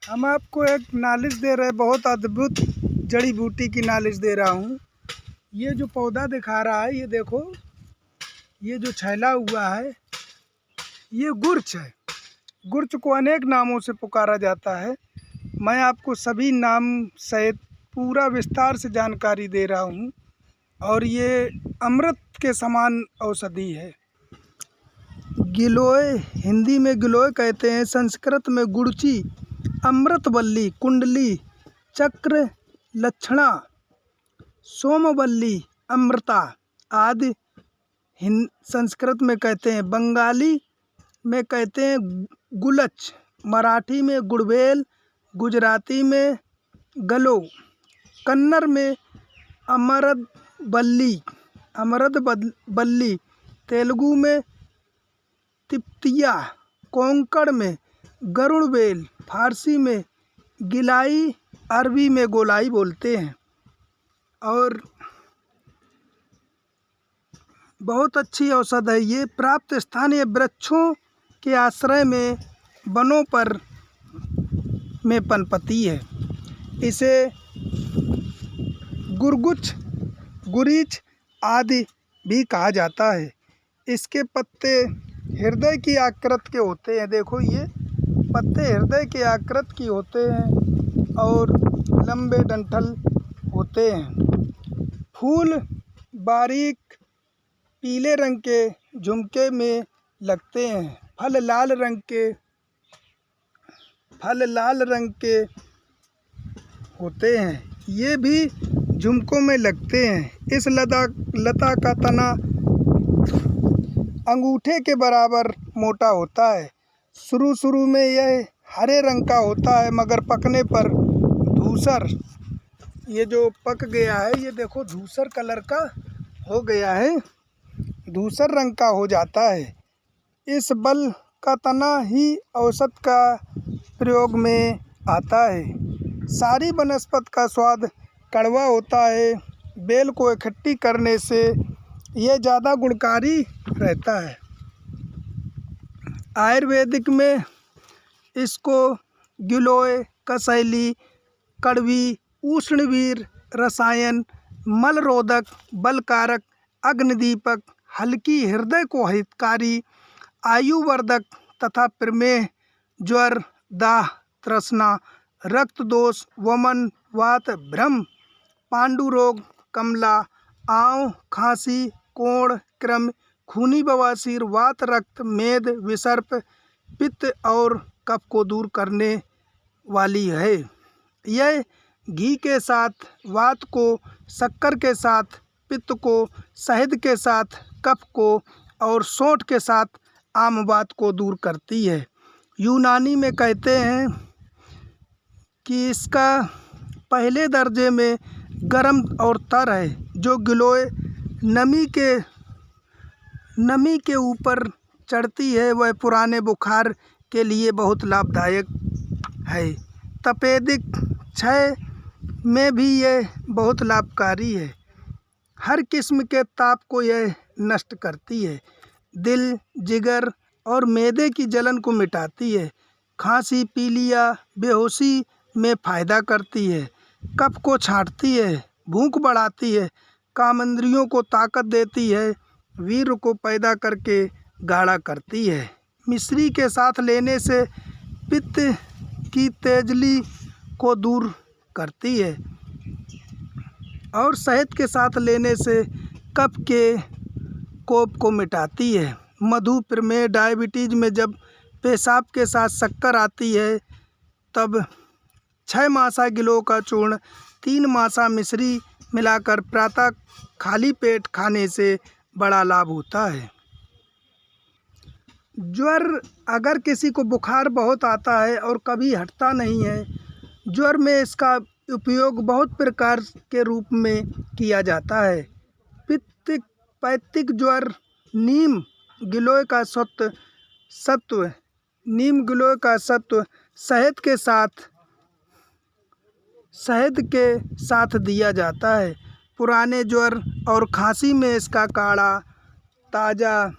हम आपको एक नॉलेज दे रहे हैं, बहुत अद्भुत जड़ी बूटी की नॉलेज दे रहा हूँ। ये जो पौधा दिखा रहा है, ये देखो, ये जो छैला हुआ है, ये गुर्च है। गुर्च को अनेक नामों से पुकारा जाता है। मैं आपको सभी नाम सहित पूरा विस्तार से जानकारी दे रहा हूँ। और ये अमृत के समान औषधि है। गिलोय, हिंदी में गिलोय कहते हैं, संस्कृत में गुड़ची, अमृतवल्ली, कुंडली, चक्र लक्षणा, सोमवल्ली, अमृता आदि संस्कृत में कहते हैं। बंगाली में कहते हैं गुलच, मराठी में गुड़बेल, गुजराती में गलो, कन्नड़ में अमरदबल्ली, तेलुगु में तिप्तिया, कोंकण में गरुड़बेल, फारसी में गिलाई, अरबी में गोलाई बोलते हैं। और बहुत अच्छी औषध है। ये प्राप्त स्थानीय वृक्षों के आश्रय में, वनों पर में पनपती है। इसे गुरगुच, गुरीच आदि भी कहा जाता है। इसके पत्ते हृदय की आकृति के होते हैं। देखो, ये पत्ते हृदय के आकृति की होते हैं और लंबे डंठल होते हैं। फूल बारीक पीले रंग के झुमके में लगते हैं। फल लाल रंग के होते हैं। ये भी झुमकों में लगते हैं। इस लता का तना अंगूठे के बराबर मोटा होता है। शुरू में यह हरे रंग का होता है, मगर पकने पर धूसर, ये जो पक गया है, ये देखो धूसर कलर का हो गया है, धूसर रंग का हो जाता है। इस बल का तना ही औषध का प्रयोग में आता है। सारी वनस्पति का स्वाद कड़वा होता है। बेल को इकट्ठी करने से यह ज़्यादा गुणकारी रहता है। आयुर्वेदिक में इसको गिलोय, कसैली, कड़वी, उष्णवीर, रसायन, मलरोधक, बलकारक, अग्निदीपक, हल्की हृदय को हितकारी, आयुवर्धक तथा प्रमेह, ज्वर, दाह, तृष्णा, रक्त दोष, वमन, वात, भ्रम, पांडु रोग, कमला, आंव, खांसी, कोढ़, कृमि, खूनी बवासीर, वात, रक्त, मेद, विसर्प, पित्त और कफ को दूर करने वाली है। यह घी के साथ वात को, शक्कर के साथ पित्त को, शहद के साथ कफ को और सौंठ के साथ आम वात को दूर करती है। यूनानी में कहते हैं कि इसका पहले दर्जे में गर्म और तर है। जो गिलोय नमी के ऊपर चढ़ती है, वह पुराने बुखार के लिए बहुत लाभदायक है। तपेदिक क्षय में भी यह बहुत लाभकारी है। हर किस्म के ताप को यह नष्ट करती है। दिल, जिगर और मैदे की जलन को मिटाती है। खांसी, पीलिया, बेहोशी में फ़ायदा करती है। कफ को छांटती है, भूख बढ़ाती है, कामेंद्रियों को ताकत देती है, वीर को पैदा करके गाढ़ा करती है। मिश्री के साथ लेने से पित्त की तेजली को दूर करती है और शहद के साथ लेने से कफ के कोप को मिटाती है। मधु, प्रमेह, डायबिटीज में जब पेशाब के साथ शक्कर आती है, तब 6 मासा गिलोय का चूर्ण 3 मासा मिश्री मिलाकर प्रातः खाली पेट खाने से बड़ा लाभ होता है। ज्वर, अगर किसी को बुखार बहुत आता है और कभी हटता नहीं है, ज्वर में इसका उपयोग बहुत प्रकार के रूप में किया जाता है। पैत्तिक ज्वर, नीम गिलोय का सत्व शहद के साथ दिया जाता है। पुराने ज्वर और खांसी में इसका काढ़ा ताज़ा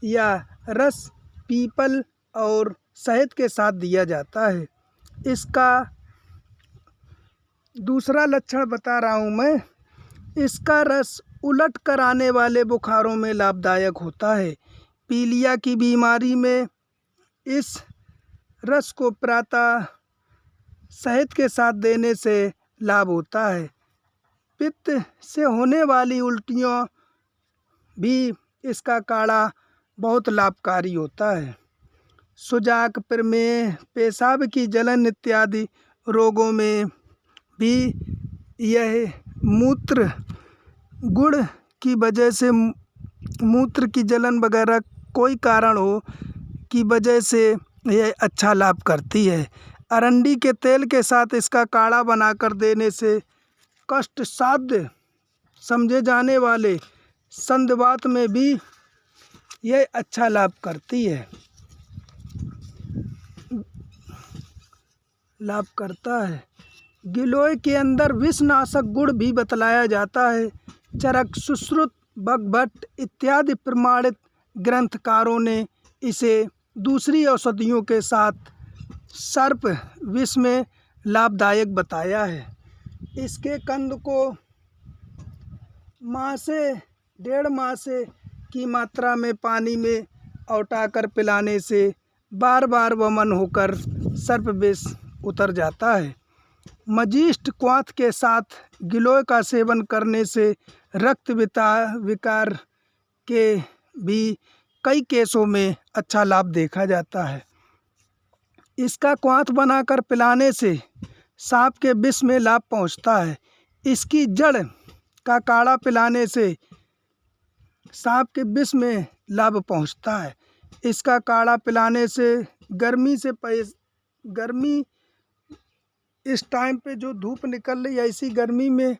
या रस पीपल और शहद के साथ दिया जाता है। इसका दूसरा लक्षण बता रहा हूँ मैं। इसका रस उलट कर आने वाले बुखारों में लाभदायक होता है। पीलिया की बीमारी में इस रस को प्रातः शहद के साथ देने से लाभ होता है। पित्त से होने वाली उल्टियों भी इसका काढ़ा बहुत लाभकारी होता है। सुजाक, प्रमेह, पेशाब की जलन इत्यादि रोगों में भी यह मूत्र गुड़ की वजह से, मूत्र की जलन वगैरह कोई कारण हो की वजह से यह अच्छा लाभ करती है। अरंडी के तेल के साथ इसका काढ़ा बनाकर देने से कष्ट साध्य समझे जाने वाले संधिवात में भी यह अच्छा लाभ करती है, लाभ करता है। गिलोय के अंदर विषनाशक गुण भी बतलाया जाता है। चरक, सुश्रुत, भगभट इत्यादि प्रमाणित ग्रंथकारों ने इसे दूसरी औषधियों के साथ सर्प विष में लाभदायक बताया है। इसके कंद को माह से 1.5 माह से की मात्रा में पानी में औटाकर पिलाने से बार बार वमन होकर सर्प विष उतर जाता है। मजिष्ट क्वाथ के साथ गिलोय का सेवन करने से रक्त विकार के भी कई केसों में अच्छा लाभ देखा जाता है। इसका क्वाथ बनाकर पिलाने से सांप के विष में लाभ पहुंचता है। इसकी जड़ का काढ़ा पिलाने से सांप के विष में लाभ पहुंचता है। इसका काढ़ा पिलाने से गर्मी इस टाइम पे जो धूप निकल रही है, ऐसी गर्मी में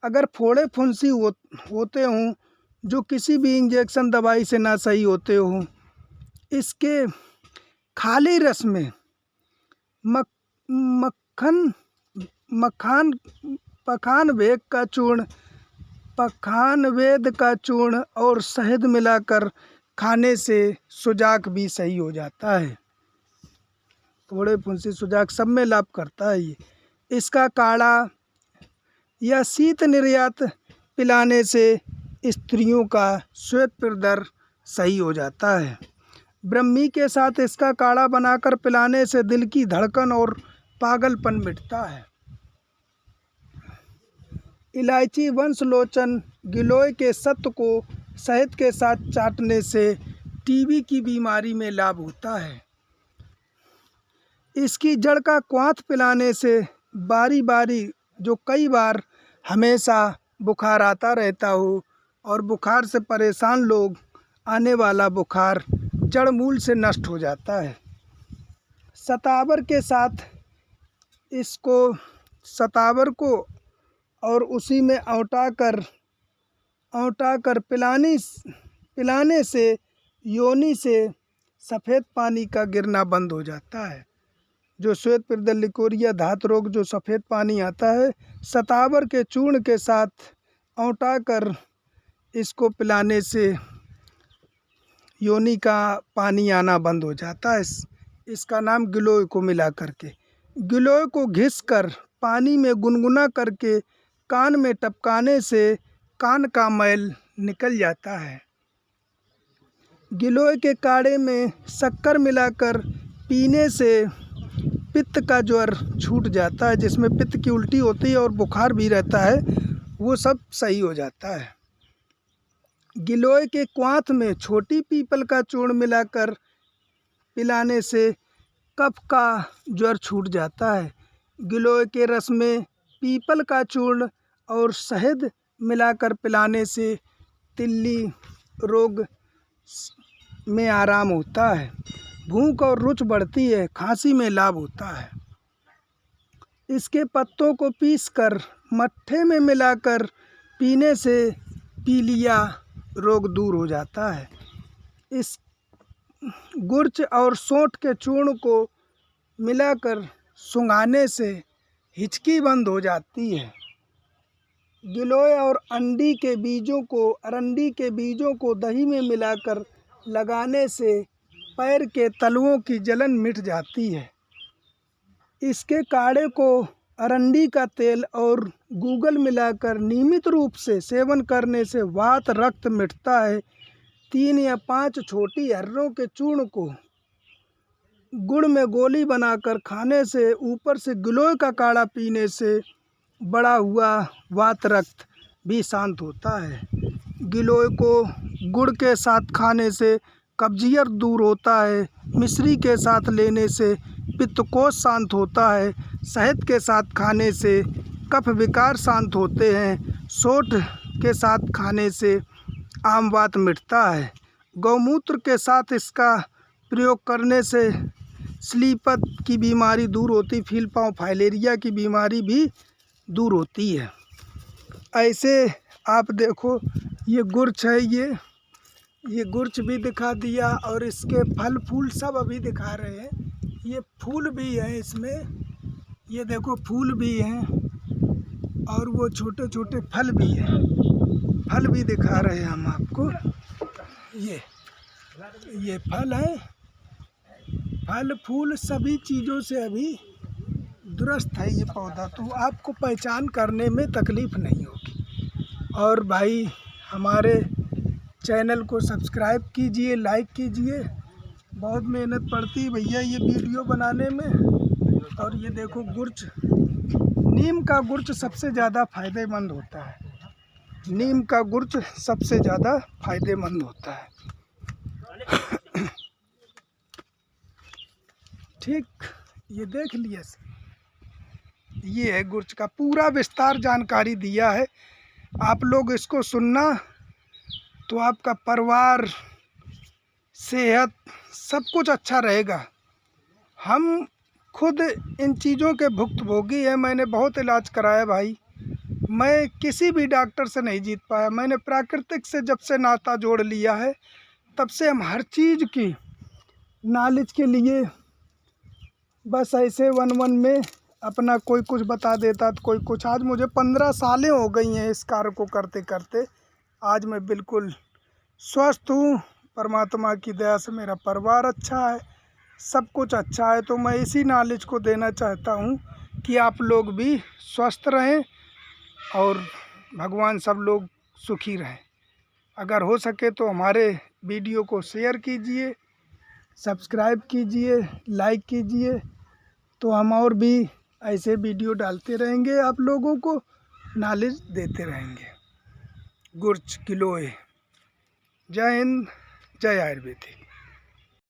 अगर फोड़े फुंसी होते हों जो किसी भी इंजेक्शन दवाई से ना सही होते हों, इसके खाली रस में पखानवेद का चूर्ण और शहद मिलाकर खाने से सुजाक भी सही हो जाता है। फोड़े फुंसी सुजाक सब में लाभ करता है ये। इसका काढ़ा या शीत निर्यात पिलाने से स्त्रियों का श्वेत प्रदर सही हो जाता है। ब्रह्मी के साथ इसका काढ़ा बनाकर पिलाने से दिल की धड़कन और पागलपन मिटता है। इलायची वंशलोचन गिलोय के सत्व को शहद के साथ चाटने से टीबी की बीमारी में लाभ होता है। इसकी जड़ का क्वाथ पिलाने से बारी बारी जो कई बार हमेशा बुखार आता रहता हो और बुखार से परेशान लोग, आने वाला बुखार जड़ मूल से नष्ट हो जाता है। सतावर के साथ इसको सतावर को और उसी में औंटाकर पिलाने से योनि से सफ़ेद पानी का गिरना बंद हो जाता है। जो श्वेत प्रदर, लिकोरिया, धात रोग, जो सफ़ेद पानी आता है, सतावर के चूर्ण के साथ औंटाकर इसको पिलाने से योनि का पानी आना बंद हो जाता है। इसका नाम गिलोय को मिला करके, गिलोय को घिसकर पानी में गुनगुना करके कान में टपकाने से कान का मैल निकल जाता है। गिलोय के काढ़े में शक्कर मिलाकर पीने से पित्त का ज्वर छूट जाता है। जिसमें पित्त की उल्टी होती है और बुखार भी रहता है, वो सब सही हो जाता है। गिलोय के क्वाथ में छोटी पीपल का चूर्ण मिलाकर पिलाने से कफ का ज्वर छूट जाता है। गिलोय के रस में पीपल का चूर्ण और शहद मिलाकर पिलाने से तिल्ली रोग में आराम होता है। भूख और रुच बढ़ती है, खांसी में लाभ होता है। इसके पत्तों को पीसकर मट्ठे में मिलाकर पीने से पीलिया रोग दूर हो जाता है। इस गुर्च और सोंठ के चूर्ण को मिलाकर सुंघाने से हिचकी बंद हो जाती है। गिलोय और अरंडी के बीजों को दही में मिलाकर लगाने से पैर के तलवों की जलन मिट जाती है। इसके काढ़े को अरंडी का तेल और गूगल मिलाकर नियमित रूप से सेवन करने से वात रक्त मिटता है। 3 या 5 छोटी हर्रों के चूर्ण को गुड़ में गोली बनाकर खाने से, ऊपर से गिलोय का काढ़ा पीने से बढ़ा हुआ वात रक्त भी शांत होता है। गिलोय को गुड़ के साथ खाने से कब्जियत दूर होता है। मिश्री के साथ लेने से पित्तकोष शांत होता है। शहद के साथ खाने से कफ विकार शांत होते हैं। सोंठ के साथ खाने से आम वात मिटता है। गौमूत्र के साथ इसका प्रयोग करने से स्लीपत की बीमारी दूर होती, फील पाँव फाइलेरिया की बीमारी भी दूर होती है। ऐसे आप देखो ये गुर्च है, ये गुर्च भी दिखा दिया और इसके फल फूल सब अभी दिखा रहे हैं। ये फूल भी हैं इसमें, ये देखो फूल भी हैं और वो छोटे छोटे फल भी हैं। फल भी दिखा रहे हैं हम आपको। ये फल हैं, फल फूल सभी चीज़ों से अभी दुरुस्त है ये पौधा, तो आपको पहचान करने में तकलीफ़ नहीं होगी। और भाई हमारे चैनल को सब्सक्राइब कीजिए, लाइक कीजिए। बहुत मेहनत पड़ती है भैया ये वीडियो बनाने में। और ये देखो गुर्च, नीम का गुर्च सबसे ज़्यादा फ़ायदेमंद होता है। नीम का गुर्च सबसे ज़्यादा फ़ायदेमंद होता है। ठीक, ये देख लिया, ये है गुर्च का पूरा विस्तार जानकारी दिया है। आप लोग इसको सुनना तो आपका परिवार, सेहत सब कुछ अच्छा रहेगा। हम खुद इन चीज़ों के भुक्तभोगी हैं। मैंने बहुत इलाज कराया भाई, मैं किसी भी डॉक्टर से नहीं जीत पाया। मैंने प्राकृतिक से जब से नाता जोड़ लिया है तब से हम हर चीज़ की नॉलेज के लिए बस ऐसे वन में अपना कोई कुछ बता देता तो कोई कुछ। आज मुझे 15 सालें हो गई हैं इस कार्य को करते करते। आज मैं बिल्कुल स्वस्थ हूँ, परमात्मा की दया से मेरा परिवार अच्छा है, सब कुछ अच्छा है। तो मैं इसी नॉलेज को देना चाहता हूँ कि आप लोग भी स्वस्थ रहें और भगवान सब लोग सुखी रहें। अगर हो सके तो हमारे वीडियो को शेयर कीजिए, सब्सक्राइब कीजिए, लाइक कीजिए, तो हम और भी ऐसे वीडियो डालते रहेंगे, आप लोगों को नॉलेज देते रहेंगे। गुर्च गिलोय। जय हिंद, जय आयुर्वेदिक।